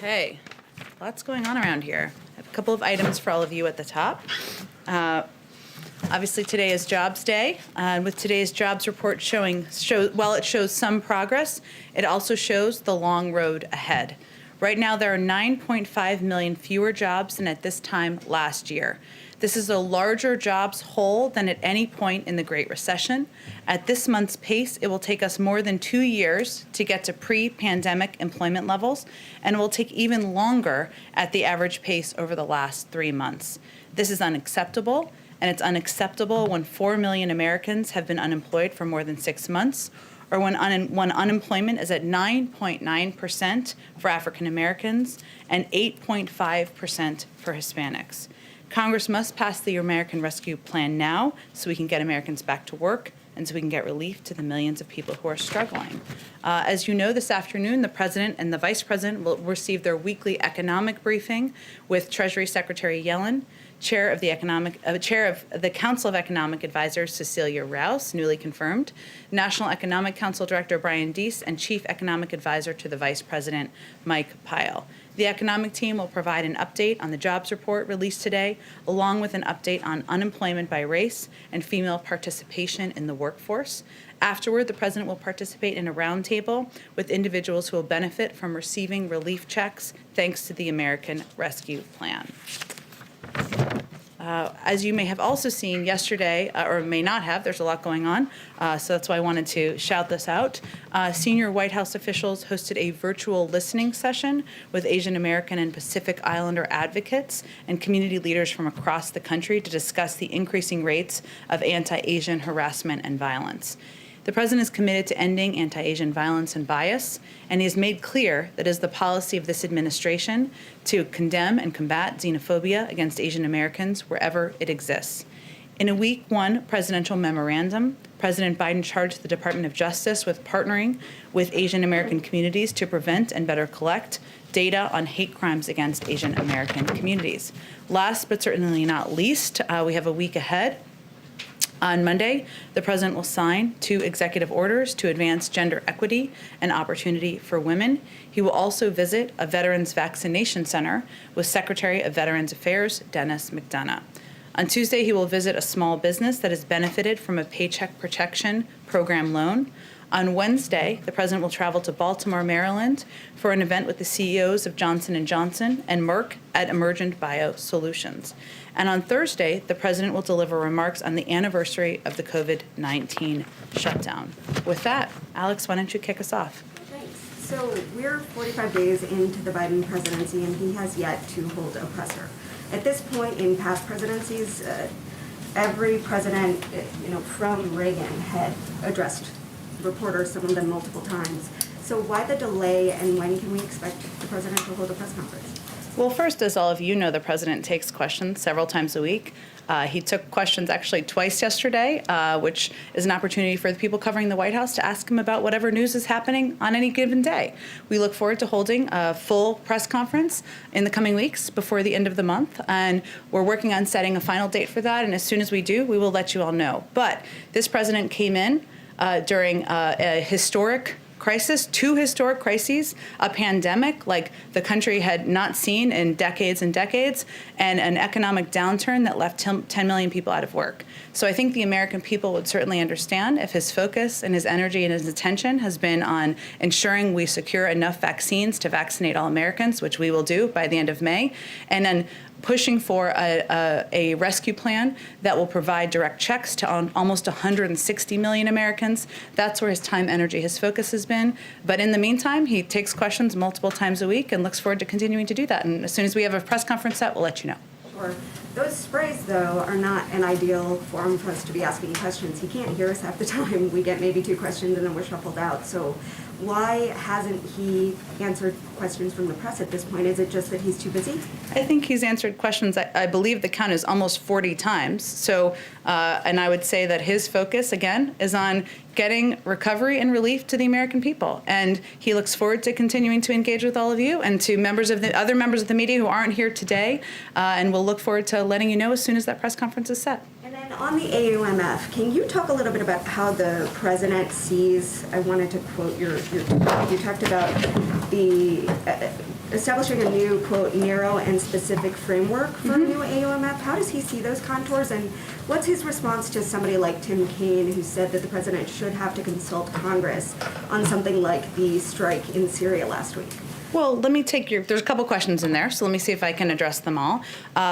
Okay, lots going on around here. I have a couple of items for all of you at the top. Obviously, today is Jobs Day, and with today's jobs report while it shows some progress, it also shows the long road ahead. Right now, there are 9.5 million fewer jobs than at this time last year. This is a larger jobs hole than at any point in the Great Recession. At this month's pace, it will take us more than 2 years to get to pre-pandemic employment levels, and it will take even longer at the average pace over the last 3 months. This is unacceptable, and it's unacceptable when 4 million Americans have been unemployed for more than 6 months, or when unemployment is at 9.9% for African Americans and 8.5% for Hispanics. Congress must pass the American Rescue Plan now so we can get Americans back to work and so we can get relief to the millions of people who are struggling. As you know, this afternoon, the President and the Vice President will receive their weekly economic briefing with Treasury Secretary Yellen, Chair of the Council of Economic Advisors, Cecilia Rouse, newly confirmed, National Economic Council Director Brian Deese, and Chief Economic Advisor to the Vice President, Mike Pyle. The economic team will provide an update on the jobs report released today, along with an update on unemployment by race and female participation in the workforce. Afterward, the President will participate in a roundtable with individuals who will benefit from receiving relief checks thanks to the American Rescue Plan. As you may have also seen yesterday, or may not have, there's a lot going on, so that's why I wanted to shout this out. Senior White House officials hosted a virtual listening session with Asian American and Pacific Islander advocates and community leaders from across the country to discuss the increasing rates of anti-Asian harassment and violence. The President is committed to ending anti-Asian violence and bias, and he has made clear that it is the policy of this administration to condemn and combat xenophobia against Asian Americans wherever it exists. In a Week 1 presidential memorandum, President Biden charged the Department of Justice with partnering with Asian American communities to prevent and better collect data on hate crimes against Asian American communities. Last but certainly not least, we have a week ahead. On Monday, the President will sign 2 executive orders to advance gender equity and opportunity for women. He will also visit a Veterans Vaccination Center with Secretary of Veterans Affairs, Dennis McDonough. On Tuesday, he will visit a small business that has benefited from a Paycheck Protection Program loan. On Wednesday, the President will travel to Baltimore, Maryland for an event with the CEOs of Johnson & Johnson and Merck at Emergent Biosolutions. And on Thursday, the President will deliver remarks on the anniversary of the COVID-19 shutdown. With that, Alex, why don't you kick us off? Thanks. So we're 45 days into the Biden presidency, and he has yet to hold a presser. At this point in past presidencies, every president, from Reagan had addressed reporters, some of them multiple times. So why the delay, and when can we expect the President to hold a press conference? Well, first, as all of you know, the President takes questions several times a week. He took questions actually twice yesterday, which is an opportunity for the people covering the White House to ask him about whatever news is happening on any given day. We look forward to holding a full press conference in the coming weeks before the end of the month, and we're working on setting a final date for that, and as soon as we do, we will let you all know. But this President came in during a historic crisis, 2 historic crises, a pandemic like the country had not seen in decades and decades, and an economic downturn that left 10 million people out of work. So I think the American people would certainly understand if his focus and his energy and his attention has been on ensuring we secure enough vaccines to vaccinate all Americans, which we will do by the end of May, and then pushing for a rescue plan that will provide direct checks to almost 160 million Americans. That's where his time, energy, his focus has been. But in the meantime, he takes questions multiple times a week and looks forward to continuing to do that. And as soon as we have a press conference set, we'll let you know. Sure. Those sprays, though, are not an ideal forum for us to be asking questions. He can't hear us half the time. We get maybe 2 questions and then we're shuffled out. So why hasn't he answered questions from the press at this point? Is it just that he's too busy? I think he's answered questions, I believe the count is almost 40 times. So, and I would say that his focus, again, is on getting recovery and relief to the American people. And he looks forward to continuing to engage with all of you and to other members of the media who aren't here today. And we'll look forward to letting you know as soon as that press conference is set. And then on the AUMF, can you talk a little bit about how the president sees, I wanted to quote you talked about the establishing a new, quote, narrow and specific framework for a new AUMF. How does he see those contours, and what's his response to somebody like Tim Kaine, who said that the president should have to consult Congress on something like the strike in Syria last week? Well, let me take there's a couple questions in there, so let me see if I can address them all.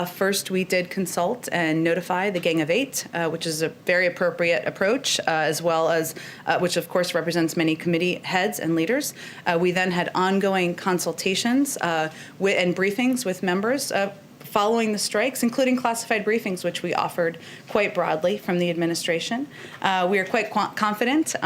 First, we did consult and notify the Gang of Eight, which is a very appropriate approach, as well as, which of course represents many committee heads and leaders. We then had ongoing consultations and briefings with members following the strikes, including classified briefings, which we offered quite broadly from the administration. We are quite confident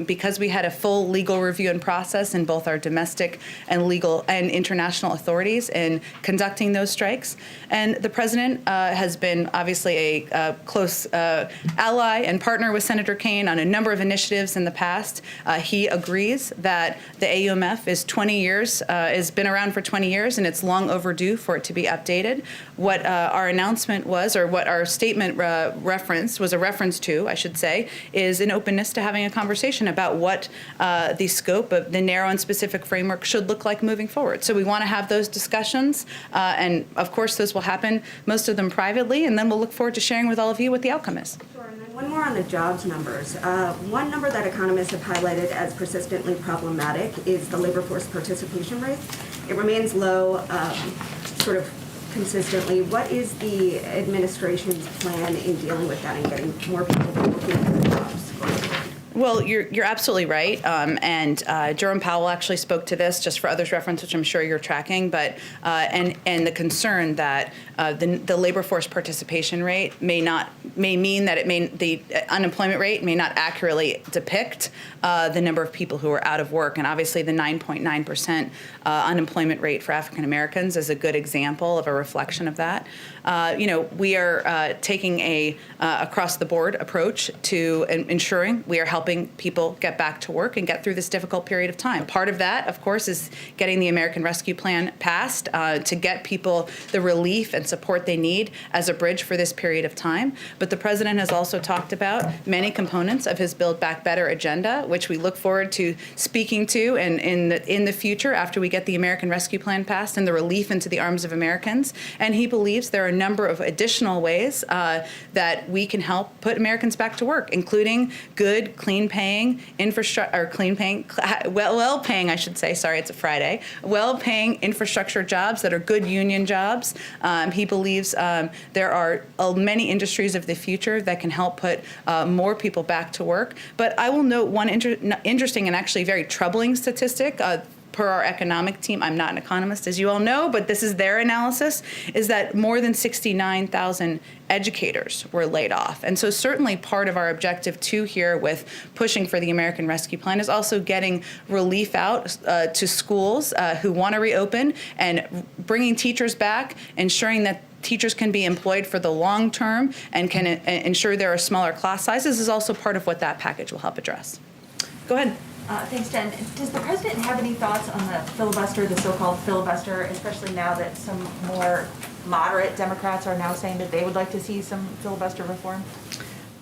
because we had a full legal review and process in both our domestic and legal and international authorities in conducting those strikes. And the president has been obviously a close ally and partner with Senator Kaine on a number of initiatives in the past. He agrees that the AUMF is 20 years, has been around for 20 years, and it's long overdue for it to be updated. What our announcement was, or what our statement referenced, was a reference to, I should say, is an openness to having a conversation about what the scope of the narrow and specific framework should look like moving forward. So we want to have those discussions, and of course those will happen, most of them privately, and then we'll look forward to sharing with all of you what the outcome is. Sure, and then one more on the jobs numbers. One number that economists have highlighted as persistently problematic is the labor force participation rate. It remains low, sort of consistently. What is the administration's plan in dealing with that and getting more people looking for jobs? Well, you're absolutely right, and Jerome Powell actually spoke to this, just for others' reference, which I'm sure you're tracking. But and the concern that the labor force participation rate may mean that the unemployment rate may not accurately depict the number of people who are out of work, and obviously the 9.9% unemployment rate for African Americans is a good example of a reflection of that. We are taking a across the board approach to ensuring we are helping people get back to work and get through this difficult period of time. Part of that, of course, is getting the American Rescue Plan passed to get people the relief and support they need as a bridge for this period of time. But the president has also talked about many components of his Build Back Better agenda, which we look forward to speaking to and in the future after we get the American Rescue Plan passed and the relief into the arms of Americans. And he believes there are a number of additional ways that we can help put Americans back to work, including good, clean-paying infrastructure, or clean-paying, well-paying, I should say. Sorry, it's a Friday. Well-paying infrastructure jobs that are good union jobs. He believes there are many industries of the future that can help put more people back to work. But I will note one interesting and actually very troubling statistic. Per our economic team, I'm not an economist, as you all know, but this is their analysis, is that more than 69,000 educators were laid off. And so certainly part of our objective too here with pushing for the American Rescue Plan is also getting relief out to schools who want to reopen and bringing teachers back, ensuring that teachers can be employed for the long term and can ensure there are smaller class sizes is also part of what that package will help address. Go ahead. Thanks, Jen. Does the president have any thoughts on the filibuster, the so-called filibuster, especially now that some more moderate Democrats are now saying that they would like to see some filibuster reform?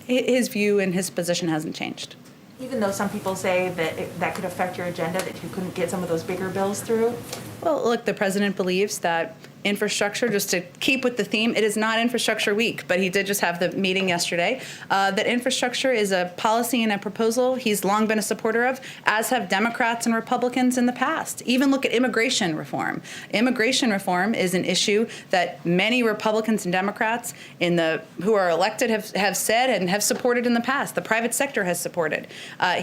His view and his position hasn't changed. Even though some people say that that could affect your agenda, that you couldn't get some of those bigger bills through? Well, look, the president believes that infrastructure, just to keep with the theme, it is not Infrastructure Week, but he did just have the meeting yesterday, that infrastructure is a policy and a proposal he's long been a supporter of, as have Democrats and Republicans in the past. Even look at immigration reform. Immigration reform is an issue that many Republicans and Democrats who are elected have said and have supported in the past. The private sector has supported.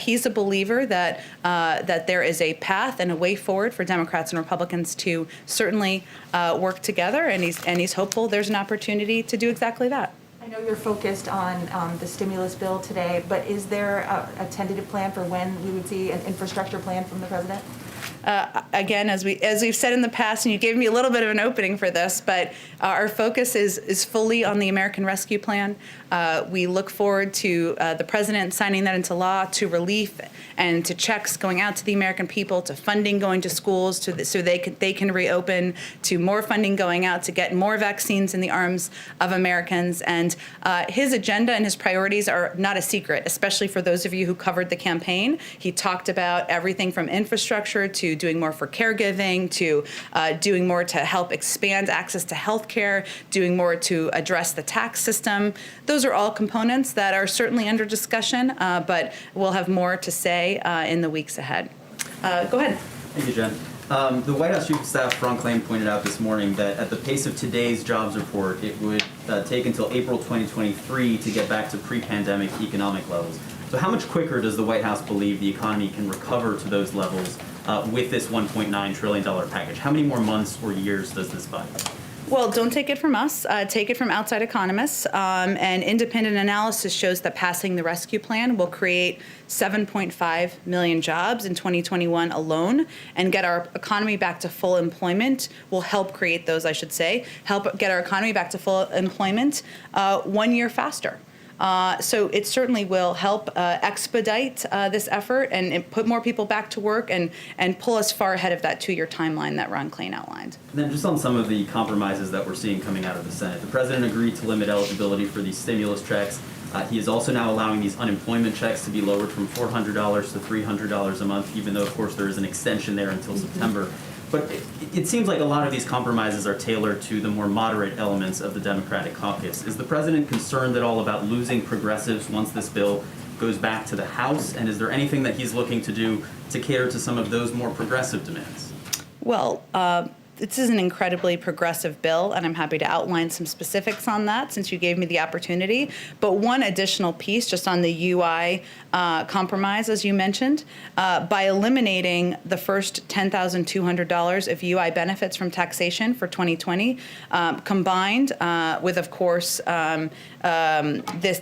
He's a believer that there is a path and a way forward for Democrats and Republicans to certainly work together, and he's hopeful there's an opportunity to do exactly that. I know you're focused on the stimulus bill today, but is there a tentative plan for when we would see an infrastructure plan from the president? Again, as we've said in the past, and you gave me a little bit of an opening for this, but our focus is fully on the American Rescue Plan. We look forward to the president signing that into law, to relief and to checks going out to the American people, to funding going to schools so they can reopen, to more funding going out to get more vaccines in the arms of Americans. And his agenda and his priorities are not a secret, especially for those of you who covered the campaign. He talked about everything from infrastructure to to doing more for caregiving, to doing more to help expand access to health care, doing more to address the tax system. Those are all components that are certainly under discussion, but we'll have more to say in the weeks ahead. Go ahead. Thank you, Jen. The White House Chief of Staff, Ron Klain, pointed out this morning that at the pace of today's jobs report, it would take until April 2023 to get back to pre-pandemic economic levels. So how much quicker does the White House believe the economy can recover to those levels with this $1.9 trillion package? How many more months or years does this buy? Well, don't take it from us. Take it from outside economists. And independent analysis shows that passing the rescue plan will create 7.5 million jobs in 2021 alone, and get our economy back to full employment. Will help create those, I should say, help get our economy back to full employment 1 year faster. So it certainly will help expedite this effort and put more people back to work and pull us far ahead of that 2-year timeline that Ron Klain outlined. And then just on some of the compromises that we're seeing coming out of the Senate, the president agreed to limit eligibility for these stimulus checks. He is also now allowing these unemployment checks to be lowered from $400 to $300 a month, even though, of course, there is an extension there until September. But it seems like a lot of these compromises are tailored to the more moderate elements of the Democratic caucus. Is the president concerned at all about losing progressives once this bill goes back to the House? And is there anything that he's looking to do to cater to some of those more progressive demands? Well, this is an incredibly progressive bill, and I'm happy to outline some specifics on that since you gave me the opportunity. But one additional piece just on the UI compromise, as you mentioned, by eliminating the first $10,200 of UI benefits from taxation for 2020, combined with, of course, the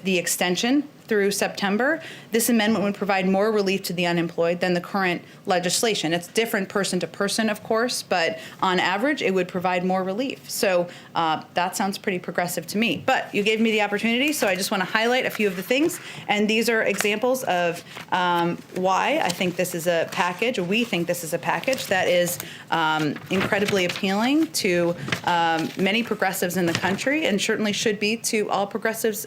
extension through September, this amendment would provide more relief to the unemployed than the current legislation. It's different person to person, of course, but on average, it would provide more relief. So that sounds pretty progressive to me. But you gave me the opportunity, so I just want to highlight a few of the things. And these are examples of why I think this is a package, or we think this is a package that is incredibly appealing to many progressives in the country, and certainly should be to all progressives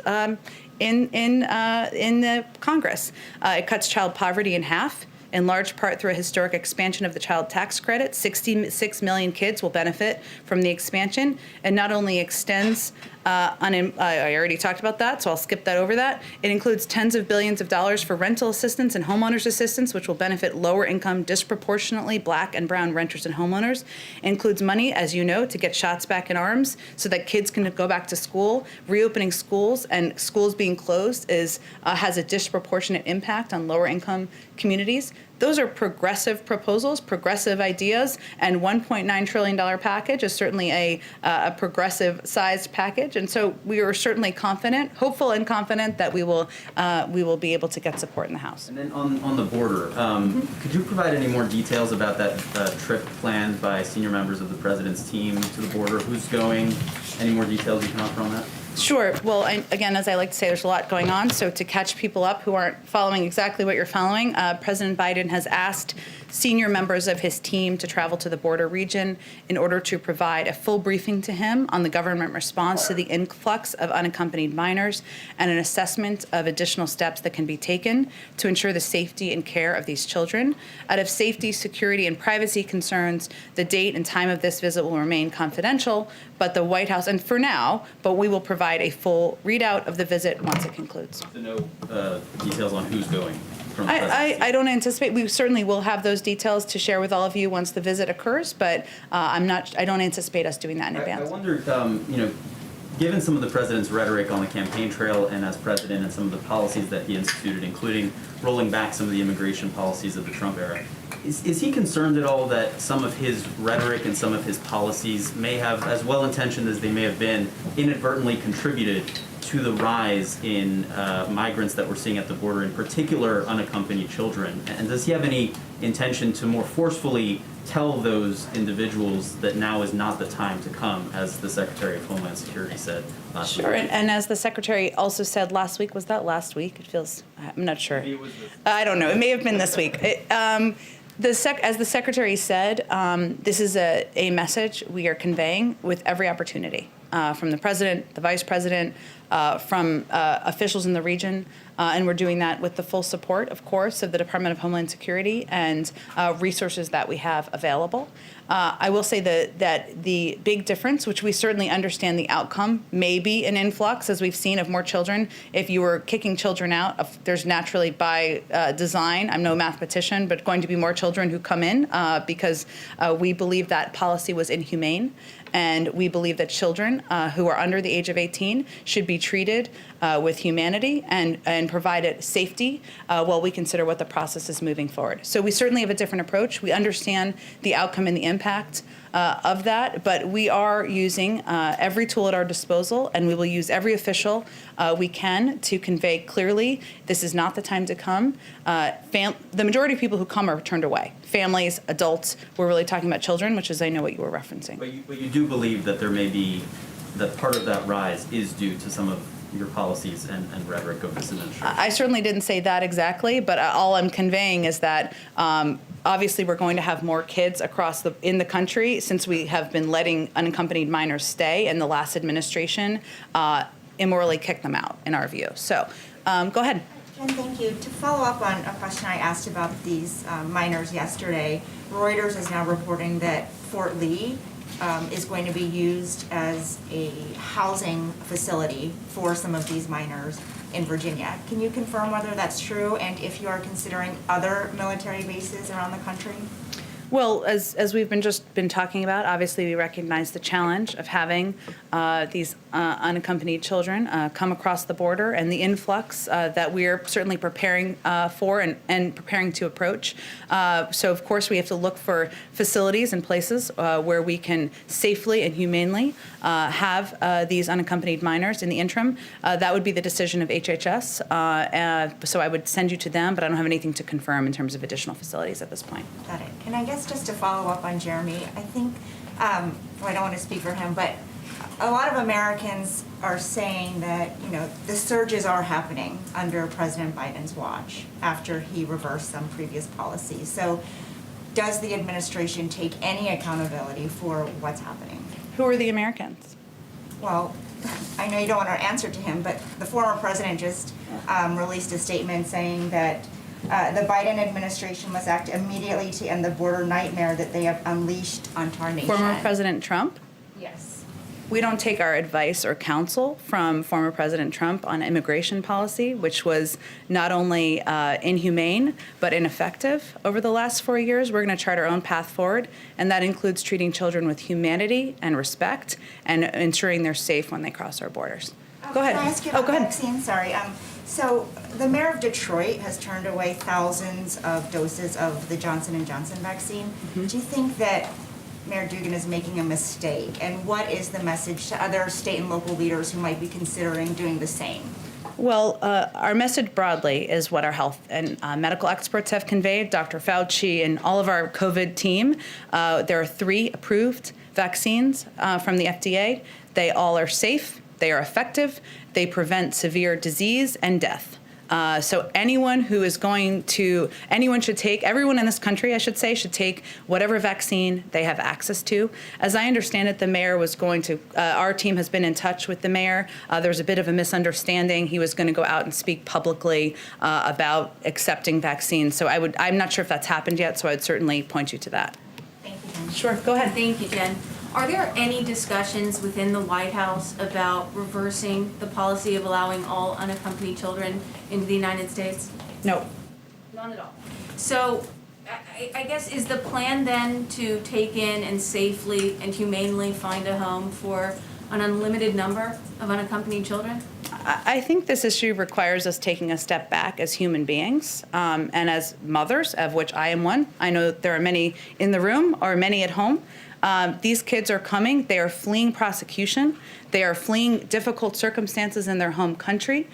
in the Congress. It cuts child poverty in half, in large part through a historic expansion of the child tax credit. 66 million kids will benefit from the expansion, and not only extends I already talked about that, so I'll skip that over that. It includes tens of billions of dollars for rental assistance and homeowners assistance, which will benefit lower income, disproportionately Black and brown renters and homeowners. It includes money, as you know, to get shots back in arms so that kids can go back to school. Reopening schools and schools being closed has a disproportionate impact on lower income communities. Those are progressive proposals, progressive ideas, and $1.9 trillion package is certainly a progressive-sized package. And so we are certainly confident, hopeful and confident that we will be able to get support in the House. And then on the border, could you provide any more details about that trip planned by senior members of the president's team to the border? Who's going? Any more details you can offer on that? Sure. Well, again, as I like to say, there's a lot going on. So to catch people up who aren't following exactly what you're following, President Biden has asked senior members of his team to travel to the border region in order to provide a full briefing to him on the government response to the influx of unaccompanied minors and an assessment of additional steps that can be taken to ensure the safety and care of these children. Out of safety, security, and privacy concerns, the date and time of this visit will remain confidential, but the White House, and for now, but we will provide a full readout of the visit once it concludes. So no details on who's going from the presidency? I don't anticipate. We certainly will have those details to share with all of you once the visit occurs, but I don't anticipate us doing that in advance. I wonder, given some of the president's rhetoric on the campaign trail and as president and some of the policies that he instituted, including rolling back some of the immigration policies of the Trump era, is he concerned at all that some of his rhetoric and some of his policies may have, as well-intentioned as they may have been, inadvertently contributed to the rise in migrants that we're seeing at the border, in particular unaccompanied children? And does he have any intention to more forcefully tell those individuals that now is not the time to come, as the Secretary of Homeland Security said last week? Sure, and as the Secretary also said last week, was that last week? It feels, I'm not sure. Maybe it was I don't know, it may have been this week. As the Secretary said, this is a message we are conveying with every opportunity. From the President, the Vice President, from officials in the region, And we're doing that with the full support, of course, of the Department of Homeland Security and resources that we have available. I will say that the big difference, which we certainly understand the outcome, may be an influx, as we've seen, of more children. If you were kicking children out, there's naturally by design, I'm no mathematician, but going to be more children who come in because we believe that policy was inhumane. And we believe that children who are under the age of 18 should be treated with humanity and provided safety while we consider what the process is moving forward. So we certainly have a different approach. We understand the outcome and the impact of that, but we are using every tool at our disposal, and we will use every official we can to convey clearly this is not the time to come. The majority of people who come are turned away. Families, adults, we're really talking about children, which is I know what you were referencing. But you do believe that there may be, that part of that rise is due to some of your policies and rhetoric of this administration. I certainly didn't say that exactly, but all I'm conveying is that obviously we're going to have more kids in the country since we have been letting unaccompanied minors stay, and the last administration immorally kicked them out, in our view. So go ahead. Jen, thank you. To follow up on a question I asked about these minors yesterday, Reuters is now reporting that Fort Lee is going to be used as a housing facility for some of these minors in Virginia. Can you confirm whether that's true, and if you are considering other military bases around the country? Well, as we've been talking about, obviously we recognize the challenge of having these unaccompanied children come across the border, and the influx that we're certainly preparing for and preparing to approach. So of course we have to look for facilities and places where we can safely and humanely have these unaccompanied minors in the interim. That would be the decision of HHS. So I would send you to them, but I don't have anything to confirm in terms of additional facilities at this point. Got it. And I guess just to follow up on Jeremy, I think, well, I don't want to speak for him, but a lot of Americans are saying that, the surges are happening under President Biden's watch after he reversed some previous policies. So does the administration take any accountability for what's happening? Who are the Americans? Well, I know you don't want to answer to him, but the former president just released a statement saying that the Biden administration must act immediately to end the border nightmare that they have unleashed onto our nation. Former President Trump? Yes. We don't take our advice or counsel from former President Trump on immigration policy, which was not only inhumane, but ineffective over the last 4 years. We're going to chart our own path forward, and that includes treating children with humanity and respect and ensuring they're safe when they cross our borders. Go ahead. Can I ask you about vaccine? Sorry. So the mayor of Detroit has turned away thousands of doses of the Johnson & Johnson vaccine. Mm-hmm. Do you think that Mayor Dugan is making a mistake? And what is the message to other state and local leaders who might be considering doing the same? Well, our message broadly is what our health and medical experts have conveyed, Dr. Fauci and all of our COVID team. There are 3 approved vaccines from the FDA. They all are safe. They are effective. They prevent severe disease and death. So anyone should take, everyone in this country, I should say, should take whatever vaccine they have access to. As I understand it, the mayor was going to, our team has been in touch with the mayor. There's a bit of a misunderstanding. He was going to go out and speak publicly about accepting vaccines. So I'm not sure if that's happened yet, so I'd certainly point you to that. Thank you, Jen. Sure, go ahead. Thank you, Jen. Are there any discussions within the White House about reversing the policy of allowing all unaccompanied children into the United States? No. None at all. So I guess is the plan then to take in and safely and humanely find a home for an unlimited number of unaccompanied children? I think this issue requires us taking a step back as human beings and as mothers, of which I am one. I know there are many in the room or many at home. These kids are coming. They are fleeing prosecution. They are fleeing difficult circumstances in their home country.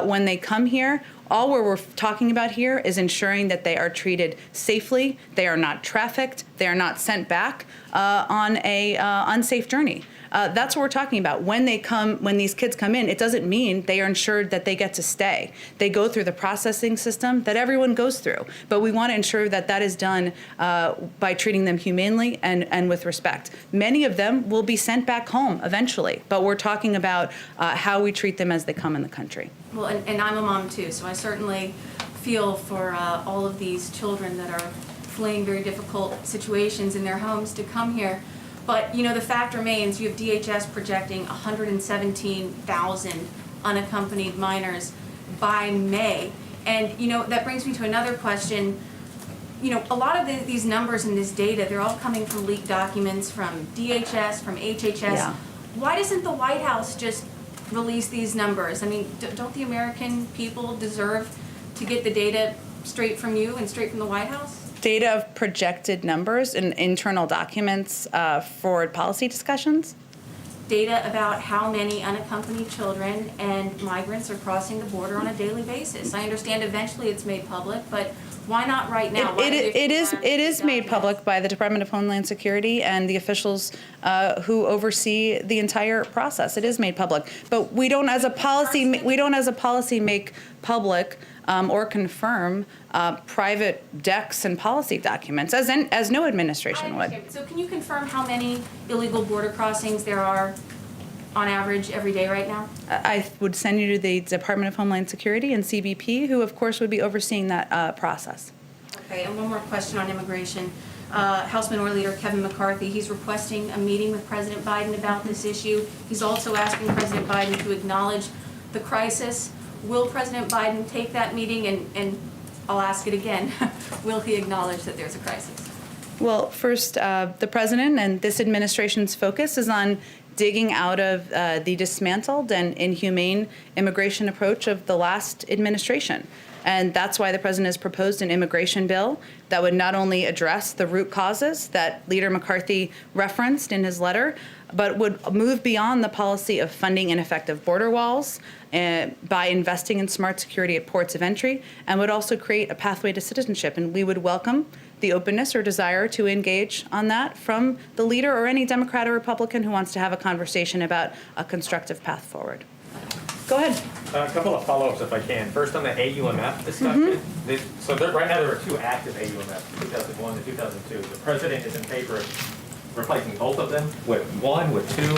When they come here, all we're talking about here is ensuring that they are treated safely. They are not trafficked. They are not sent back on a unsafe journey. That's what we're talking about. When these kids come in, it doesn't mean they are ensured that they get to stay. They go through the processing system that everyone goes through, but we want to ensure that that is done by treating them humanely and with respect. Many of them will be sent back home eventually, but we're talking about how we treat them as they come in the country. Well, and I'm a mom too, so I certainly feel for all of these children that are fleeing very difficult situations in their homes to come here. But, you know, the fact remains, you have DHS projecting 117,000 unaccompanied minors by May. And, you know, that brings me to another question. You know, a lot of these numbers and this data, they're all coming from leaked documents from DHS, from HHS. Yeah. Why doesn't the White House just release these numbers? I mean, don't the American people deserve to get the data straight from you and straight from the White House? Data of projected numbers in internal documents for policy discussions? Data about how many unaccompanied children and migrants are crossing the border on a daily basis. I understand eventually it's made public, but why not right now? Why do we have to It is made documents? public by the Department of Homeland Security and the officials who oversee the entire process. It is made public, but we don't, as a policy, make public or confirm private decks and policy documents, as no I administration would. understand. So can you confirm how many illegal border crossings there are on average every day right now? I would send you to the Department of Homeland Security and CBP, who of course would be overseeing that process. Okay, and one more question on immigration. House Minority Leader Kevin McCarthy, he's requesting a meeting with President Biden about this issue. He's also asking President Biden to acknowledge the crisis. Will President Biden take that meeting, and I'll ask it again, will he acknowledge that there's a crisis? Well, first, the president and this administration's focus is on digging out of the dismantled and inhumane immigration approach of the last administration. And that's why the president has proposed an immigration bill that would not only address the root causes that Leader McCarthy referenced in his letter, but would move beyond the policy of funding ineffective border walls by investing in smart security at ports of entry, and would also create a pathway to citizenship. And we would welcome the openness or desire to engage on that from the leader or any Democrat or Republican who wants to have a conversation about a constructive path forward. Go ahead. A couple of follow-ups if I can. First on the AUMF discussion. Right now there are two active AUMFs, 2001 and 2002. The president is in favor of replacing both of them with one, with two.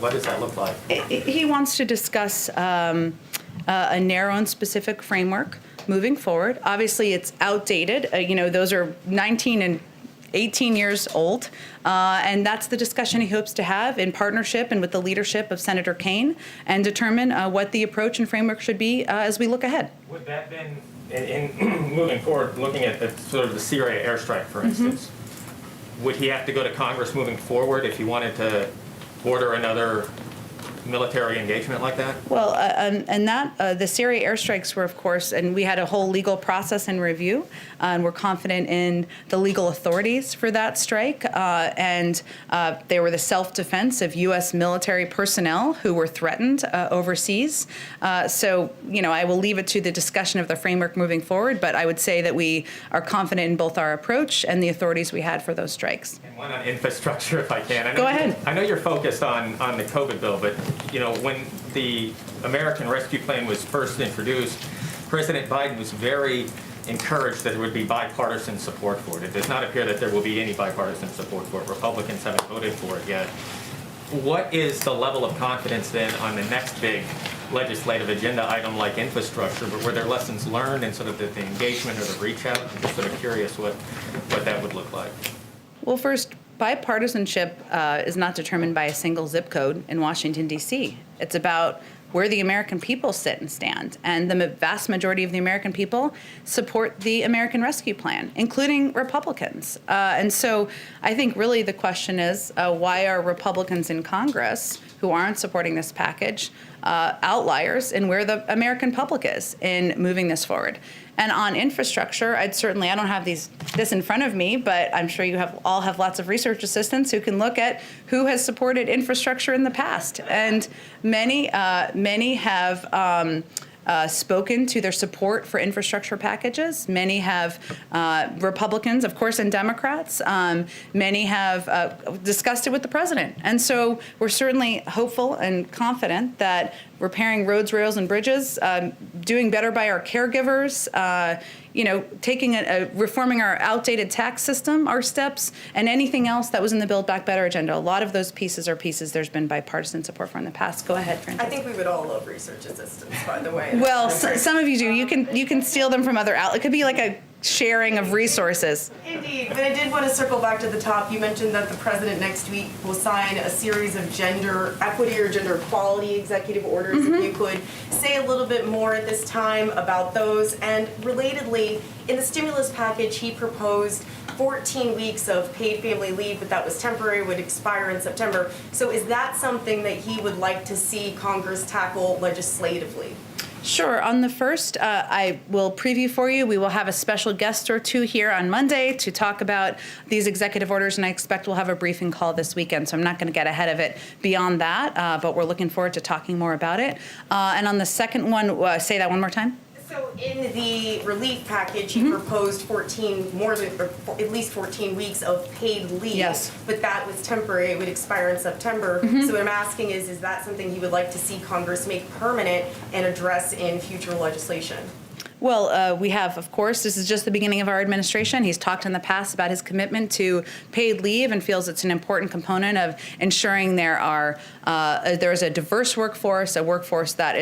What does that look like? He wants to discuss a narrow and specific framework moving forward. Obviously, it's outdated. Those are 19 and 18 years old, and that's the discussion he hopes to have in partnership and with the leadership of Senator Kaine, and determine what the approach and framework should be as we look ahead. Would that been, in moving forward, looking at the sort of the Syria Airstrike, for instance, would he have to go to Congress moving forward if he wanted to order another military engagement like that? Well, and that the Syria airstrikes were, of course, and we had a whole legal process and review, and we're confident in the legal authorities for that strike, and they were the self-defense of U.S. military personnel who were threatened overseas. So, I will leave it to the discussion of the framework moving forward, but I would say that we are confident in both our approach and the authorities we had for those strikes. And one on infrastructure, if I can. Go ahead. I know you're focused on the COVID bill, but when the American Rescue Plan was first introduced, President Biden was very encouraged that there would be bipartisan support for it. It does not appear that there will be any bipartisan support for it. Republicans haven't voted for it yet. What is the level of confidence then on the next big legislative agenda item like infrastructure, but were there lessons learned and sort of the engagement or the reach out? I'm just sort of curious what that would look like. Well, first, bipartisanship is not determined by a single zip code in Washington, D.C. It's about where the American people sit and stand. And the vast majority of the American people support the American Rescue Plan, including Republicans. And so I think really the question is, why are Republicans in Congress who aren't supporting this package outliers in where the American public is in moving this forward? And on infrastructure, I don't have this in front of me, but I'm sure you all have lots of research assistants who can look at who has supported infrastructure in the past. And many have spoken to their support for infrastructure packages. Many have, Republicans, of course, and Democrats. Many have discussed it with the president. And so we're certainly hopeful and confident that repairing roads, rails, and bridges, doing better by our caregivers, taking reforming our outdated tax system, our steps, and anything else that was in the Build Back Better agenda. A lot of those pieces are pieces there's been bipartisan support for in the past. Go ahead, Frances. I think we would all love research assistants, by the way. Well, some of you do. You can steal them from other outlets. It could be like a sharing of resources. Indeed, but I did want to circle back to the top. You mentioned that the president next week will sign a series of gender equity or gender equality executive orders. If you could say a little bit more at this time about those. And relatedly, in the stimulus package, he proposed 14 weeks of paid family leave, but that was temporary, would expire in September. So is that something that he would like to see Congress tackle legislatively? Sure. On the first, I will preview for you. We will have a special guest or two here on Monday to talk about these executive orders, and I expect we'll have a briefing call this weekend, so I'm not going to get ahead of it beyond that, but we're looking forward to talking more about it. And on the second one, say that one more time. So in the relief package, he proposed at least 14 weeks of paid leave. Yes. But that was temporary. It would expire in September. So what I'm asking is that something he would like to see Congress make permanent and address in future legislation? Well, we have, of course, this is just the beginning of our administration. He's talked in the past about his commitment to paid leave and feels it's an important component of ensuring there's a diverse workforce, a workforce that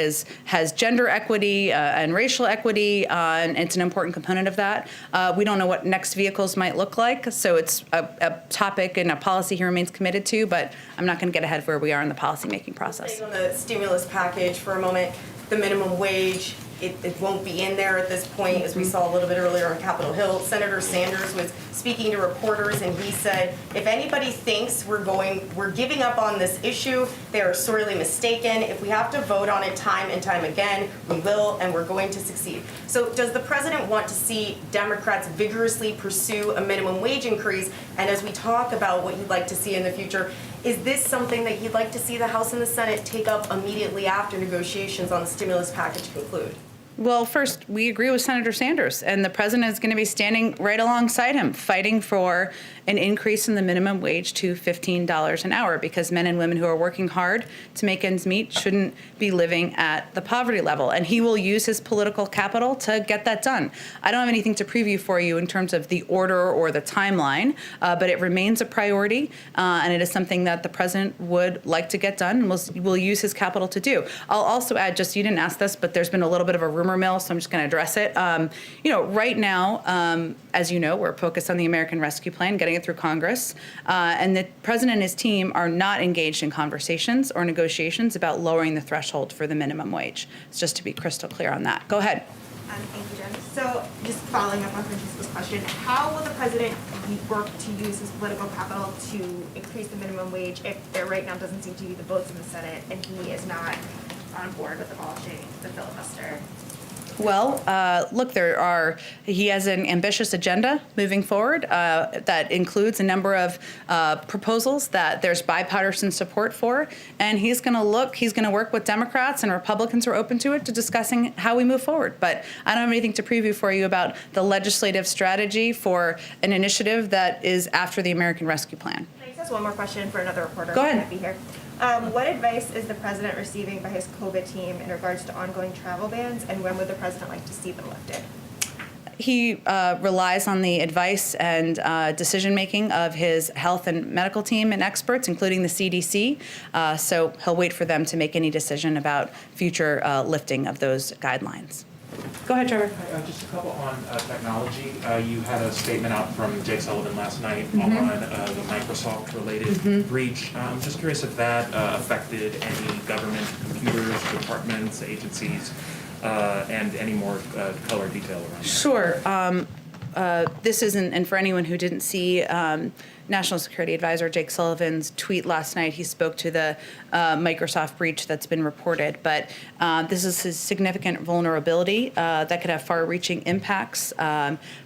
has gender equity and racial equity, and it's an important component of that. We don't know what next vehicles might look like, so it's a topic and a policy he remains committed to, but I'm not going to get ahead of where we are in the policymaking process. Staying on the stimulus package for a moment, the minimum wage, it won't be in there at this point, as we saw a little bit earlier on Capitol Hill. Senator Sanders was speaking to reporters, and he said, if anybody thinks we're giving up on this issue, they are sorely mistaken. If we have to vote on it time and time again, we will, and we're going to succeed. So does the president want to see Democrats vigorously pursue a minimum wage increase? And as we talk about what you'd like to see in the future, is this something that you'd like to see the House and the Senate take up immediately after negotiations on the stimulus package conclude? Well, first, we agree with Senator Sanders, and the president is going to be standing right alongside him, fighting for an increase in the minimum wage to $15 an hour, because men and women who are working hard to make ends meet shouldn't be living at the poverty level. And he will use his political capital to get that done. I don't have anything to preview for you in terms of the order or the timeline, but it remains a priority, and it is something that the president would like to get done and will use his capital to do. I'll also add, just you didn't ask this, but there's been a little bit of a rumor mill, so I'm just going to address it. Right now, as you know, we're focused on the American Rescue Plan, getting it through Congress, and the president and his team are not engaged in conversations or negotiations about lowering the threshold for the minimum wage. It's just to be crystal clear on that. Go ahead. Thank you, Jen. So just following up on Francesca's question, how will the president work to use his political capital to increase the minimum wage if there right now doesn't seem to be the votes in the Senate and he is not on board with abolishing the filibuster? Well, look, he has an ambitious agenda moving forward that includes a number of proposals that there's bipartisan support for, and he's going to work with Democrats and Republicans who are open to it to discussing how we move forward. But I don't have anything to preview for you about the legislative strategy for an initiative that is after the American Rescue Plan. Can I just ask one more question for another reporter? Go ahead. Who can't be here? What advice is the president receiving by his COVID team in regards to ongoing travel bans, and when would the president like to see them lifted? He relies on the advice and decision-making of his health and medical team and experts, including the CDC. So he'll wait for them to make any decision about future lifting of those guidelines. Go ahead, Trevor. Just a couple on technology. You had a statement out from Jake Sullivan last night on the Microsoft-related breach. I'm just curious if that affected any government computers, departments, agencies, and any more color detail around that. Sure. This isn't, and for anyone who didn't see National Security Advisor Jake Sullivan's tweet last night, he spoke to the Microsoft breach that's been reported. But this is a significant vulnerability that could have far-reaching impacts.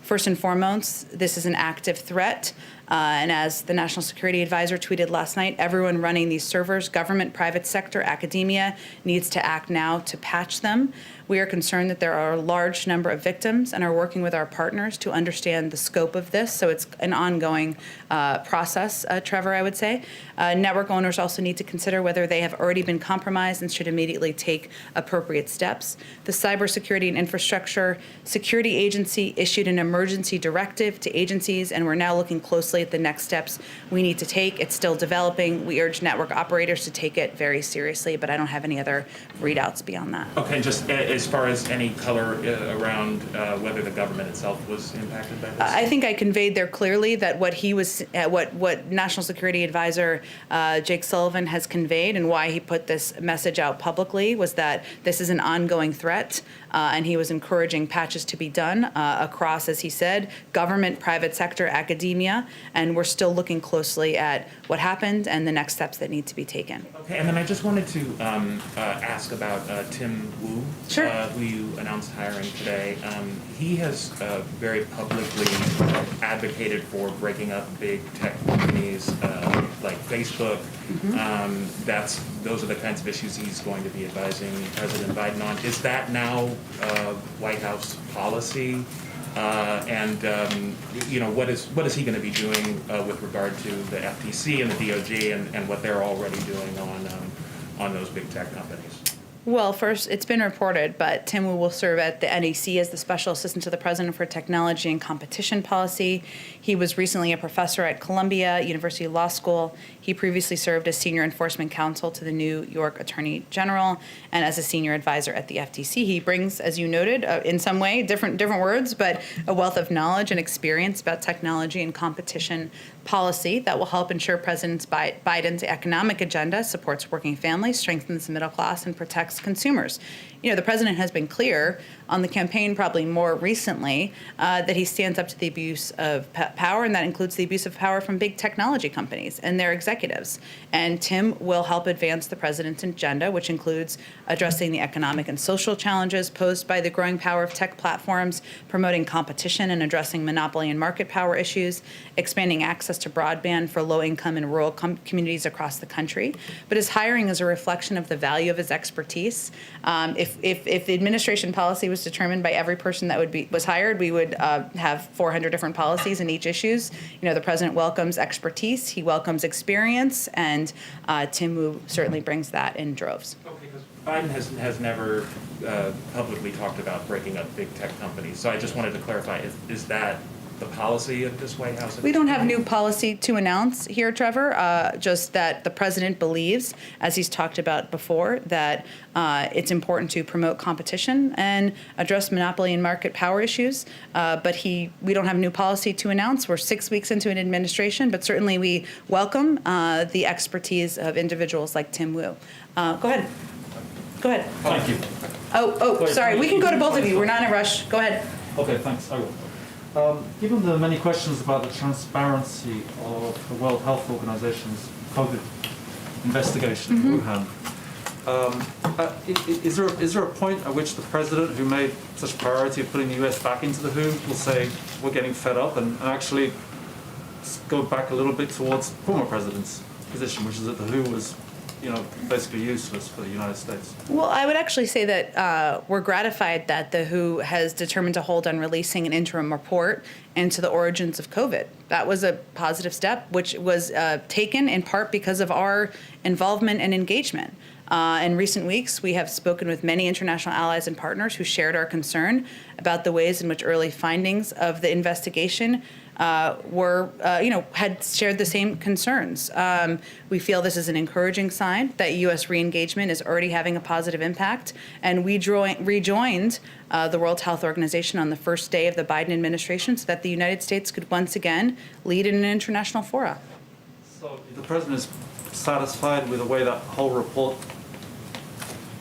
First and foremost, this is an active threat. And as the National Security Advisor tweeted last night, everyone running these servers, government, private sector, academia, needs to act now to patch them. We are concerned that there are a large number of victims and are working with our partners to understand the scope of this. So it's an ongoing process, Trevor, I would say. Network owners also need to consider whether they have already been compromised and should immediately take appropriate steps. The Cybersecurity and Infrastructure Security Agency issued an emergency directive to agencies, and we're now looking closely at the next steps we need to take. It's still developing. We urge network operators to take it very seriously, but I don't have any other readouts beyond that. Okay, just as far as any color around whether the government itself was impacted by this? I think I conveyed there clearly that what he was, what National Security Advisor Jake Sullivan has conveyed and why he put this message out publicly was that this is an ongoing threat, and he was encouraging patches to be done across, as he said, government, private sector, academia, and we're still looking closely at what happened and the next steps that need to be taken. Okay, and then I just wanted to ask about Tim Wu, Sure. who you announced hiring today. He has very publicly advocated for breaking up big tech companies like Facebook. Those are the kinds of issues he's going to be advising President Biden on. Is that now White House policy? What is he going to be doing with regard to the FTC and the DOJ and what they're already doing on those big tech companies? Well, first, it's been reported, but Tim Wu will serve at the NEC as the Special Assistant to the President for Technology and Competition Policy. He was recently a professor at Columbia University Law School. He previously served as Senior Enforcement Counsel to the New York Attorney General and as a Senior Advisor at the FTC. He brings, as you noted, in some way, different words, but a wealth of knowledge and experience about technology and competition policy that will help ensure President Biden's economic agenda supports working families, strengthens the middle class, and protects consumers. You know, the president has been clear on the campaign, probably more recently, that he stands up to the abuse of power, and that includes the abuse of power from big technology companies and their executives. And Tim will help advance the president's agenda, which includes addressing the economic and social challenges posed by the growing power of tech platforms, promoting competition and addressing monopoly and market power issues, expanding access to broadband for low-income and rural communities across the country. But his hiring is a reflection of the value of his expertise. If the administration policy was determined by every person that was hired, we would have 400 different policies in each issues. You know, the president welcomes expertise, he welcomes experience, and Tim Wu certainly brings that in droves. Okay, because Biden has never publicly talked about breaking up big tech companies. So I just wanted to clarify: is that the policy of this White House? We don't have new policy to announce here, Trevor, just that the president believes, as he's talked about before, that it's important to promote competition and address monopoly and market power issues. But we don't have new policy to announce. We're 6 weeks into an administration, but certainly we welcome the expertise of individuals like Tim Wu. Go ahead. Go ahead. Thank you. Oh, sorry. We can go to both of you. We're not in a rush. Go ahead. Okay, thanks. I will. Given the many questions about the transparency of the World Health Organization's COVID investigation in Wuhan, is there a point at which the president, who made such a priority of putting the US back into the WHO, will say, we're getting fed up, and actually go back a little bit towards the former president's position, which is that the WHO was basically useless for the United States? Well, I would actually say that we're gratified that the WHO has determined to hold on releasing an interim report into the origins of COVID. That was a positive step, which was taken in part because of our involvement and engagement. In recent weeks, we have spoken with many international allies and partners who shared our concern about the ways in which early findings of the investigation had shared the same concerns. We feel this is an encouraging sign that U.S. re-engagement is already having a positive impact, and we rejoined the World Health Organization on the first day of the Biden administration so that the United States could once again lead in an international fora. So the president is satisfied with the way that whole report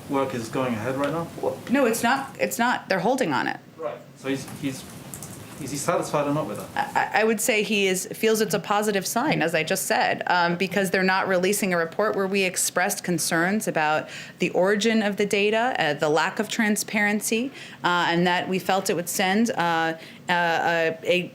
work is going ahead right now? No, it's not. It's not. They're holding on it. Right. So he's Is he satisfied or not with that? I would say feels it's a positive sign, as I just said, because they're not releasing a report where we expressed concerns about the origin of the data, the lack of transparency, and that we felt it would send a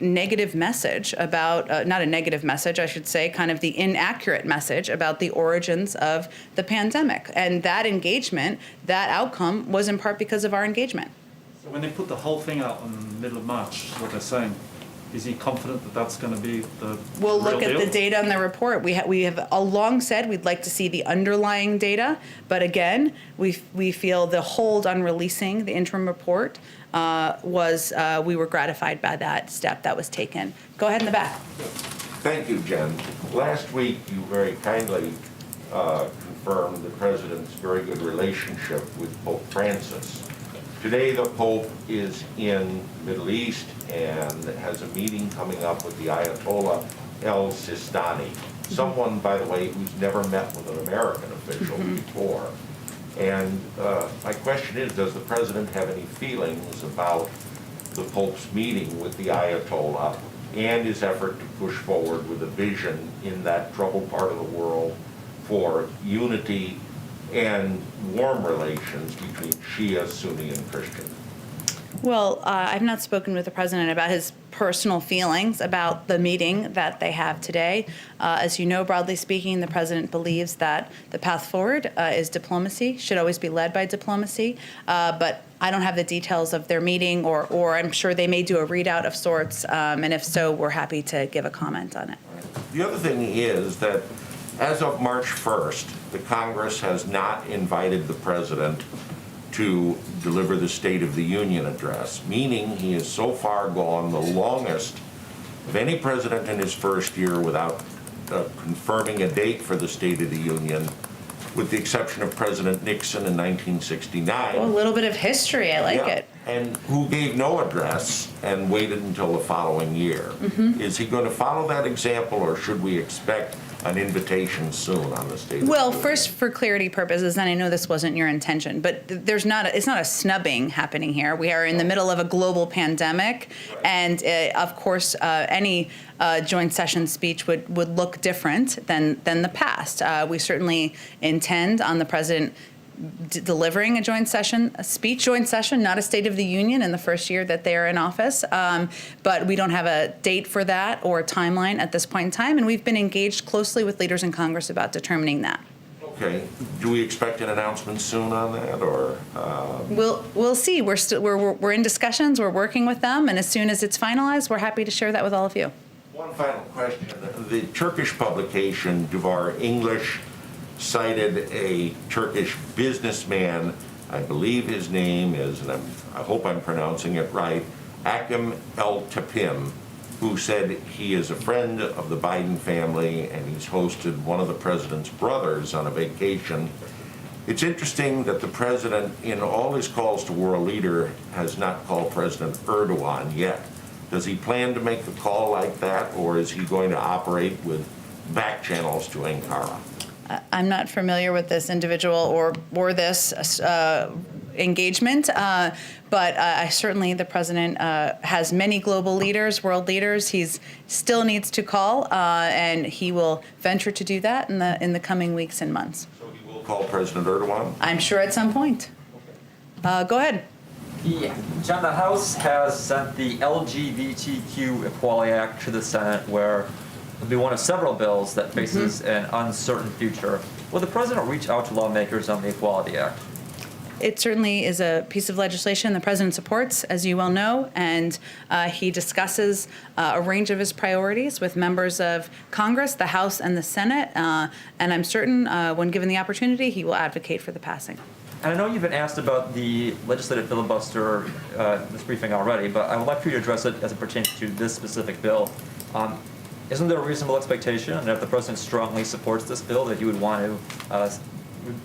negative message about, not a negative message, I should say, kind of the inaccurate message about the origins of the pandemic. And that engagement, that outcome, was in part because of our engagement. So when they put the whole thing out in the middle of March, what they're saying, is he confident that that's going to be the We'll real look at deal? the data in the report. We have long said we'd like to see the underlying data, but again, we feel the hold on releasing the interim report we were gratified by that step that was taken. Go ahead in the back. Thank you, Jen. Last week, you very kindly confirmed the President's very good relationship with Pope Francis. Today, the Pope is in the Middle East and has a meeting coming up with the Ayatollah El Sistani, someone, by the way, who's never met with an American official before. And my question is, does the President have any feelings about the Pope's meeting with the Ayatollah and his effort to push forward with a vision in that troubled part of the world for unity and warm relations between Shia, Sunni, and Christian? Well, I've not spoken with the president about his personal feelings about the meeting that they have today. As you know, broadly speaking, the president believes that the path forward is diplomacy, should always be led by diplomacy. But I don't have the details of their meeting, or I'm sure they may do a readout of sorts. And if so, we're happy to give a comment on it. The other thing is that as of March 1st, the Congress has not invited the President to deliver the State of the Union address, meaning he has so far gone the longest of any president in his first year without confirming a date for the State of the Union, with the exception of President Nixon in 1969. Well, a little bit of history, I like it. And who gave no address and waited until the following year. Is he going to follow that example, or should we expect an invitation soon on the State of the Well, Union? first, for clarity purposes, and I know this wasn't your intention, but it's not a snubbing happening here. We are in the middle of a global pandemic, and of course, any joint session speech would look different than the past. We certainly intend on the president delivering a joint session, not a State of the Union in the first year that they are in office. But we don't have a date for that or a timeline at this point in time, and we've been engaged closely with leaders in Congress about determining that. Okay, do we expect an announcement soon on that, or? We'll see. We're in discussions. We're working with them, and as soon as it's finalized, we're happy to share that with all of you. One final question. The Turkish publication, Duvar English, cited a Turkish businessman, I believe his name is, and I hope I'm pronouncing it right, Akim El Tapim, who said he is a friend of the Biden family and he's hosted one of the president's brothers on a vacation. It's interesting that the president, in all his calls to world leader, has not called President Erdogan yet. Does he plan to make the call like that, or is he going to operate with back channels to Ankara? I'm not familiar with this individual or this engagement, but certainly the president has many global leaders, world leaders. He still needs to call, and he will venture to do that in the coming weeks and months. So he will call President Erdogan? I'm sure at some point. Go ahead. John, the House has sent the LGBTQ Equality Act to the Senate, where it'll be one of several bills that faces an uncertain future. Will the president reach out to lawmakers on the Equality Act? It certainly is a piece of legislation the president supports, as you well know, and he discusses a range of his priorities with members of Congress, the House, and the Senate, and I'm certain when given the opportunity, he will advocate for the passing. And I know you've been asked about the legislative filibuster in this briefing already, but I would like for you to address it as it pertains to this specific bill. Isn't there a reasonable expectation that if the president strongly supports this bill, that he would want to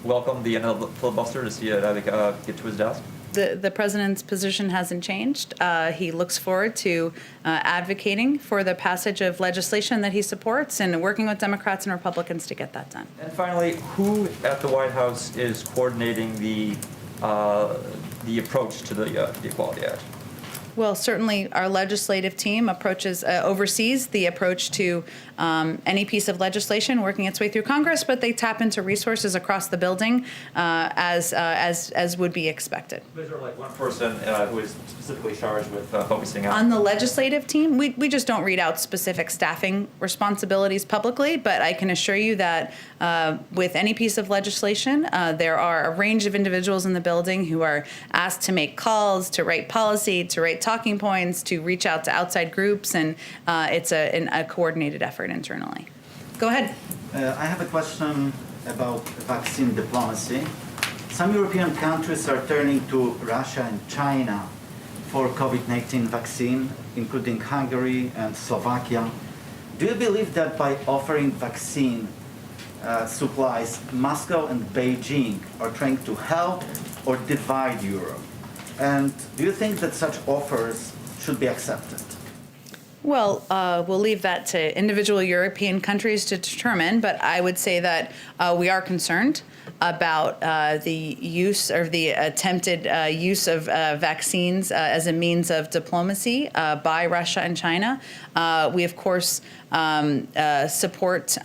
welcome the end of the filibuster to see it get to his desk? The president's position hasn't changed. He looks forward to advocating for the passage of legislation that he supports and working with Democrats and Republicans to get that done. And finally, who at the White House is coordinating the approach to the Equality Act? Well, certainly our legislative team oversees the approach to any piece of legislation working its way through Congress, but they tap into resources across the building as would be expected. Is there like one person who is specifically charged with focusing On the legislative team, we just don't read out specific staffing responsibilities publicly, but I can assure you that with any piece of legislation, there are a range of individuals in the building who are asked to make calls, to write policy, to write talking points, to reach out to outside groups, and it's a coordinated effort internally. Go ahead. I have a question about vaccine diplomacy. Some European countries are turning to Russia and China for COVID-19 vaccine, including Hungary and Slovakia. Do you believe that by offering vaccine supplies, Moscow and Beijing are trying to help or divide Europe? And do you think that such offers should be accepted? Well, we'll leave that to individual European countries to determine, but I would say that we are concerned about the use or the attempted use of vaccines as a means of diplomacy by Russia and China. We, of course, support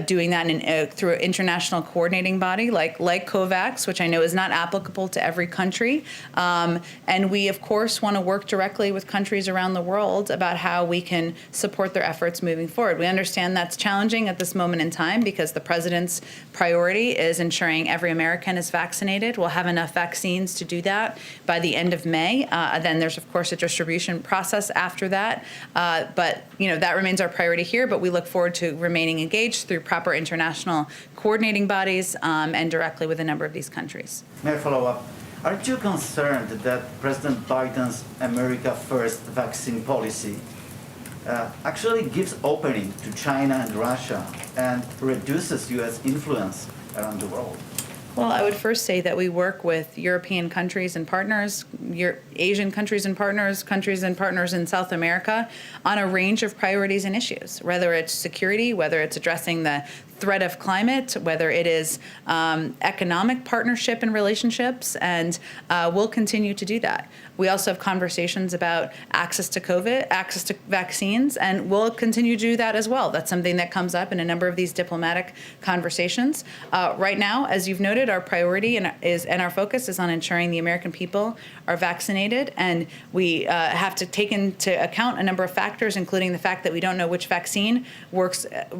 doing that through an international coordinating body like COVAX, which I know is not applicable to every country. And we, of course, want to work directly with countries around the world about how we can support their efforts moving forward. We understand that's challenging at this moment in time because the president's priority is ensuring every American is vaccinated. We'll have enough vaccines to do that by the end of May. Then there's, of course, a distribution process after that. But that remains our priority here, but we look forward to remaining engaged through proper international coordinating bodies and directly with a number of these countries. May I follow up? Aren't you concerned that President Biden's America First vaccine policy actually gives opening to China and Russia and reduces U.S. influence around the world? Well, I would first say that we work with European countries and partners, Asian countries and partners in South America on a range of priorities and issues, whether it's security, whether it's addressing the threat of climate, whether it is economic partnership and relationships, and we'll continue to do that. We also have conversations about access to COVID, access to vaccines, and we'll continue to do that as well. That's something that comes up in a number of these diplomatic conversations. Right now, as you've noted, our priority and our focus is on ensuring the American people are vaccinated, and we have to take into account a number of factors, including the fact that we don't know which vaccine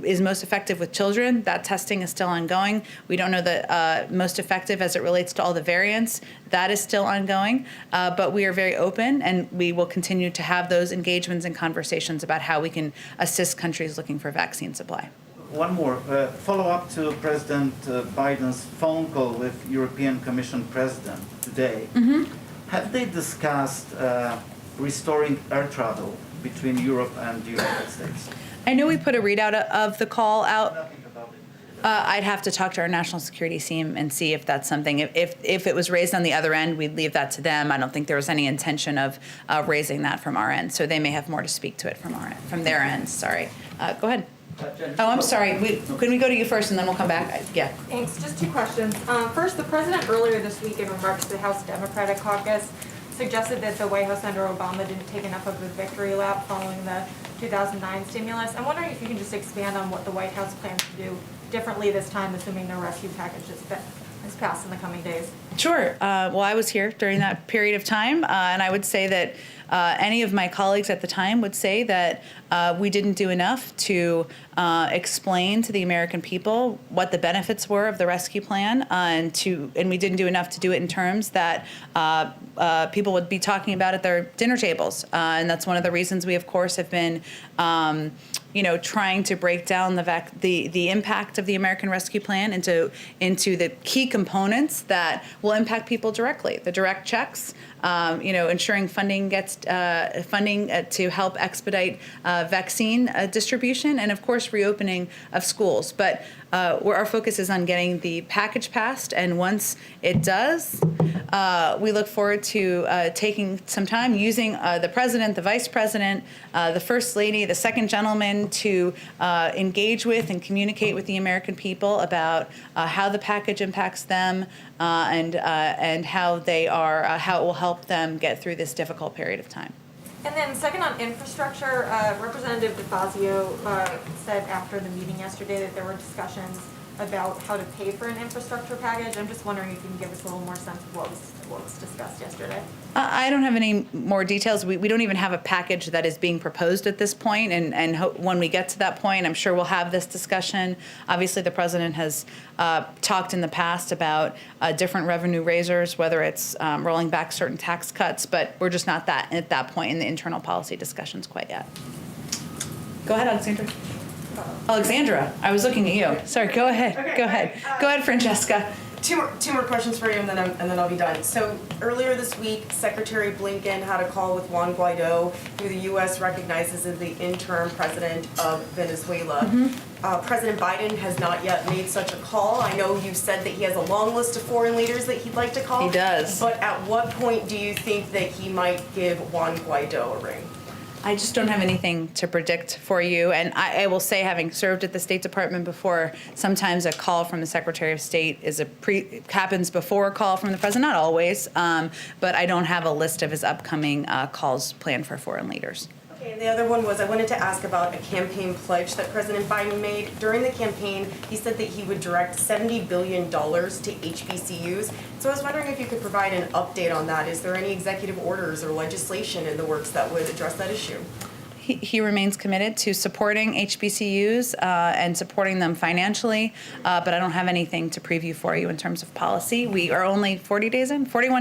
is most effective with children. That testing is still ongoing. We don't know the most effective as it relates to all the variants. That is still ongoing, but we are very open, and we will continue to have those engagements and conversations about how we can assist countries looking for vaccine supply. One more follow-up to President Biden's phone call with European Commission President today. Mm-hmm. Have they discussed restoring air travel between Europe and the United States? I know we put a readout of the call out. Nothing about it. I'd have to talk to our national security team and see if that's something. If it was raised on the other end, we'd leave that to them. I don't think there was any intention of raising that from our end. So they may have more to speak to it from their end. Sorry. Go ahead. Oh, I'm sorry. Can we go to you first and then we'll come back? Yeah. Thanks. Just two questions. First, the president earlier this week in remarks to the House Democratic Caucus suggested that the White House under Obama didn't take enough of a victory lap following the 2009 stimulus. I'm wondering if you can just expand on what the White House plans to do differently this time, assuming no rescue package is passed in the coming days. Sure. Well, I was here during that period of time, and I would say that any of my colleagues at the time would say that we didn't do enough to explain to the American people what the benefits were of the rescue plan, and we didn't do enough to do it in terms that people would be talking about at their dinner tables. And that's one of the reasons we, of course, have been trying to break down the impact of the American Rescue Plan into the key components that will impact people directly. The direct checks, ensuring funding gets funding to help expedite vaccine distribution, and of course reopening of schools. But where our focus is on getting the package passed, and once it does, we look forward to taking some time using the president, the vice president, the first lady, the second gentleman, begin to engage with and communicate with the American people about how the package impacts them and how how it will help them get through this difficult period of time. And then second on infrastructure, Representative DeFazio said after the meeting yesterday that there were discussions about how to pay for an infrastructure package. I'm just wondering if you can give us a little more sense of what was discussed yesterday. I don't have any more details. We don't even have a package that is being proposed at this point, and when we get to that point, I'm sure we'll have this discussion. Obviously, the president has talked in the past about different revenue raisers, whether it's rolling back certain tax cuts, but we're just not at that point in the internal policy discussions quite yet. Go ahead, Alexandra. Alexandra, I was looking at you. Sorry, go ahead. Okay, go ahead. Go ahead, Francesca. Two more questions for you, and then I'll be done. So earlier this week, Secretary Blinken had a call with Juan Guaido, who the U.S. recognizes as the interim president of Venezuela. President Biden has not yet made such a call. I know you said that he has a long list of foreign leaders that he'd like to call. He does. But at what point do you think that he might give Juan Guaido a ring? I just don't have anything to predict for you. And I will say, having served at the State Department before, sometimes a call from the Secretary of State happens before a call from the President. Not always, but I don't have a list of his upcoming calls planned for foreign leaders. Okay, and the other one was I wanted to ask about a campaign pledge that President Biden made. During the campaign, he said that he would direct $70 billion to HBCUs. So I was wondering if you could provide an update on that. Is there any executive orders or legislation in the works that would address that issue? He remains committed to supporting HBCUs and supporting them financially, but I don't have anything to preview for you in terms of policy. We are only 41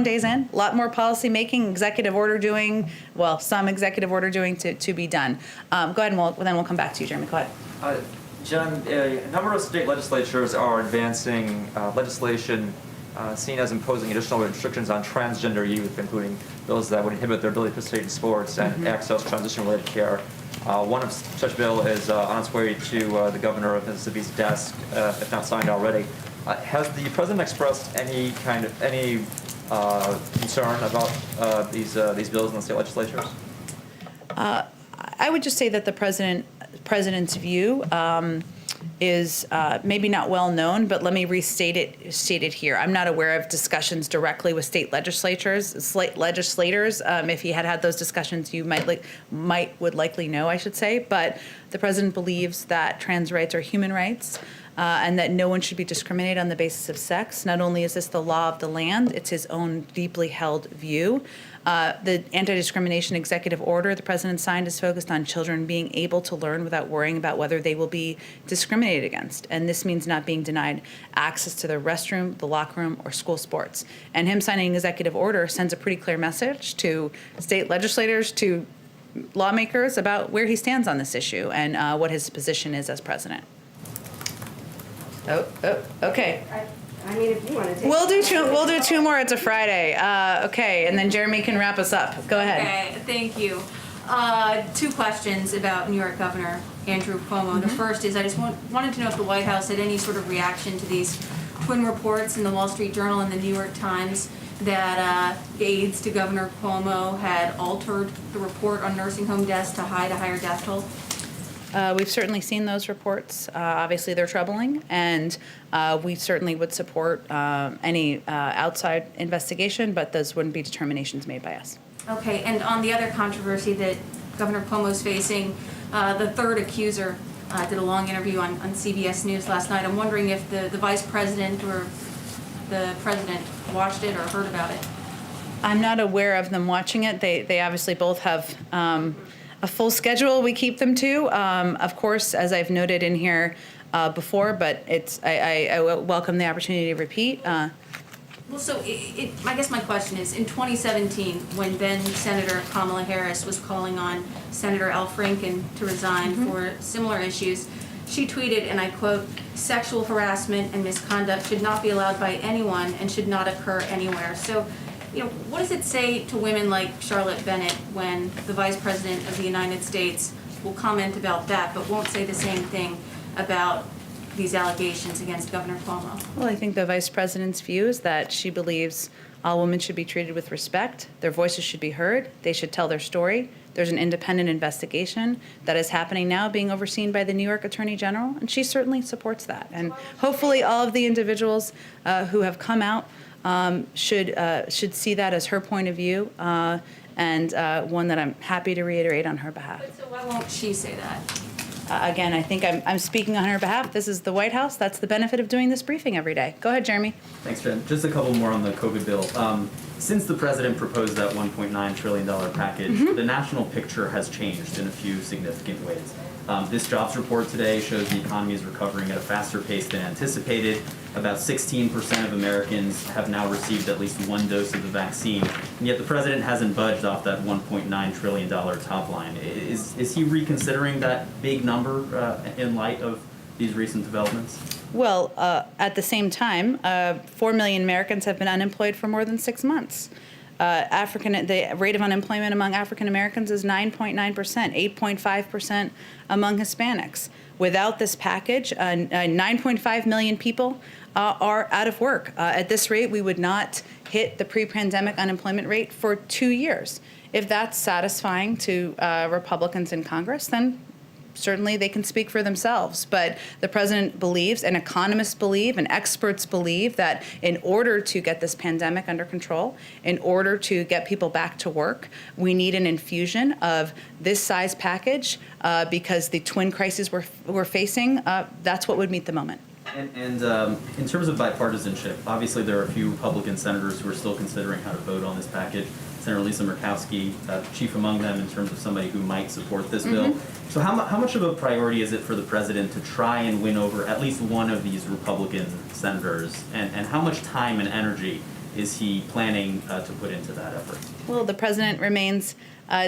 days in, a lot more policy making, executive order doing, some executive order doing to be done. Go ahead, and then we'll come back to you, Jeremy. Go ahead. Jen, a number of state legislatures are advancing legislation seen as imposing additional restrictions on transgender youth, including those that would inhibit their ability to participate in sports and access transition-related care. One of such bill is on its way to the governor of Mississippi's desk, if not signed already. Has the president expressed any concern about these bills in the state legislatures? I would just say that the president's view is maybe not well known, but let me restate it here. I'm not aware of discussions directly with state legislators. If he had those discussions, you would likely know, I should say. But the president believes that trans rights are human rights. And that no one should be discriminated on the basis of sex. Not only is this the law of the land, it's his own deeply held view. The anti-discrimination executive order the president signed is focused on children being able to learn without worrying about whether they will be discriminated against. And this means not being denied access to the restroom, the locker room, or school sports. And him signing an executive order sends a pretty clear message to state legislators, to lawmakers about where he stands on this issue and what his position is as president. Okay. I mean, if you want to take. We'll do two more. It's a Friday. Okay, and then Jeremy can wrap us up. Go ahead. Okay, thank you. Two questions about New York Governor Andrew Cuomo. The first is I just wanted to know if the White House had any sort of reaction to these twin reports in the Wall Street Journal and the New York Times that aides to Governor Cuomo had altered the report on nursing home deaths to hide a higher death toll. We've certainly seen those reports. Obviously, they're troubling, and we certainly would support any outside investigation, but those wouldn't be determinations made by us. Okay, and on the other controversy that Governor Cuomo's facing, the third accuser did a long interview on CBS News last night. I'm wondering if the vice president or the president watched it or heard about it. I'm not aware of them watching it. They obviously both have a full schedule we keep them to. Of course, as I've noted in here before, but I welcome the opportunity to repeat. Well, so I guess my question is, in 2017, when then Senator Kamala Harris was calling on Senator Al Franken to resign for similar issues, she tweeted, and I quote, "Sexual harassment and misconduct should not be allowed by anyone and should not occur anywhere." So, what does it say to women like Charlotte Bennett when the Vice President of the United States will comment about that, but won't say the same thing about these allegations against Governor Cuomo? Well, I think the Vice President's view is that she believes All women should be treated with respect. Their voices should be heard. They should tell their story. There's an independent investigation that is happening now, being overseen by the New York Attorney General, and she certainly supports that. And hopefully all of the individuals who have come out should see that as her point of view, and one that I'm happy to reiterate on her behalf. But so why won't she say that? Again, I think I'm speaking on her behalf. This is the White House. That's the benefit of doing this briefing every day. Go ahead, Jeremy. Thanks, Jen. Just a couple more on the COVID bill. Since the president proposed that $1.9 trillion package, the national picture has changed in a few significant ways. This jobs report today shows the economy is recovering at a faster pace than anticipated. About 16% of Americans have now received at least one dose of the vaccine, and yet the president hasn't budged off that $1.9 trillion top line. Is he reconsidering that big number in light of these recent developments? Well, at the same time, 4 million Americans have been unemployed for more than 6 months. The rate of unemployment among African Americans is 9.9%, 8.5% among Hispanics. Without this package, 9.5 million people are out of work. At this rate, we would not hit the pre-pandemic unemployment rate for 2 years. If that's satisfying to Republicans in Congress, then certainly they can speak for themselves. But the president believes, and economists believe, and experts believe that in order to get this pandemic under control, in order to get people back to work, we need an infusion of this size package because the twin crises we're facing, that's what would meet the moment. And in terms of bipartisanship, obviously there are a few Republican senators who are still considering how to vote on this package. Senator Lisa Murkowski, chief among them in terms of somebody who might support this bill. So how much of a priority is it for the president to try and win over at least one of these Republican senators? And how much time and energy is he planning to put into that effort? Well, the president remains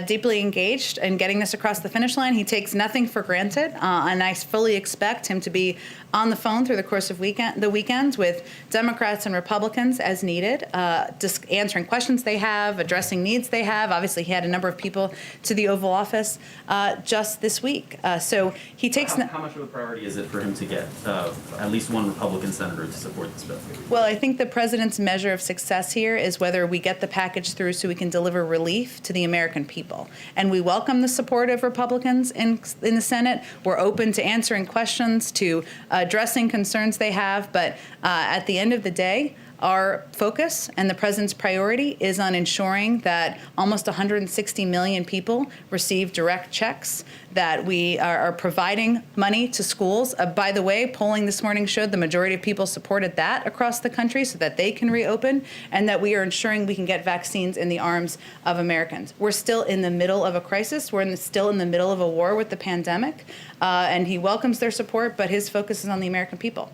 deeply engaged in getting this across the finish line. He takes nothing for granted, and I fully expect him to be on the phone through the course of the weekends with Democrats and Republicans as needed, just answering questions they have, addressing needs they have. Obviously, he had a number of people to the Oval Office just this week. So he takes... How much of a priority is it for him to get at least one Republican senator to support this bill? Well, I think the president's measure of success here is whether we get the package through so we can deliver relief to the American people. And we welcome the support of Republicans in the Senate. We're open to answering questions, to addressing concerns they have. But at the end of the day, our focus and the president's priority is on ensuring that almost 160 million people receive direct checks, that we are providing money to schools. By the way, polling this morning showed the majority of people supported that across the country so that they can reopen, and that we are ensuring we can get vaccines in the arms of Americans. We're still in the middle of a crisis. We're still in the middle of a war with the pandemic, and he welcomes their support, but his focus is on the American people.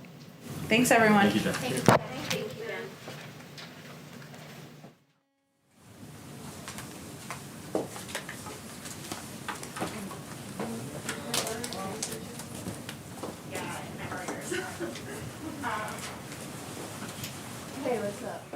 Thanks, everyone. Thank you, Jen. Thank you, Jen. Hey, what's up?